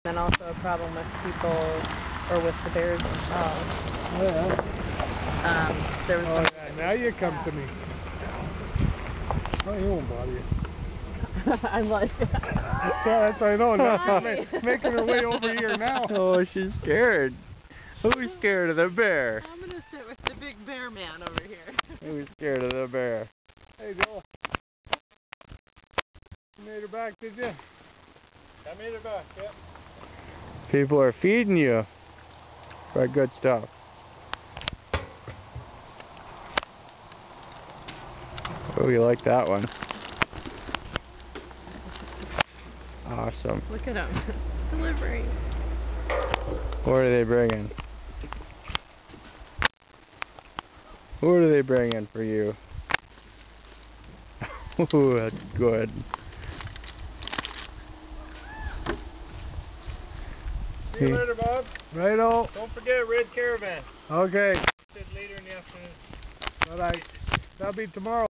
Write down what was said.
And also a problem with people, or with the bears themselves. Oh, yeah. There was Yeah, now you come to me. Oh, he won't bother you. I'm like... Yeah, that's what I know. Now she's making her way over here now. Oh, she's scared. Who's scared of the bear? I'm going to sit with the big bear man over here. Who's scared of the bear? Hey, Joel. You made her back, did you? I made her back, yeah. People are feeding you for good stuff. Oh, you like that one. Awesome. Look at him. Delivering. What are they bringing? What are they bringing for you? Ooh, that's good. See you later, Bob. Righto. Don't forget Red Caravan. Okay. Later in the afternoon. Alright. That'll be tomorrow.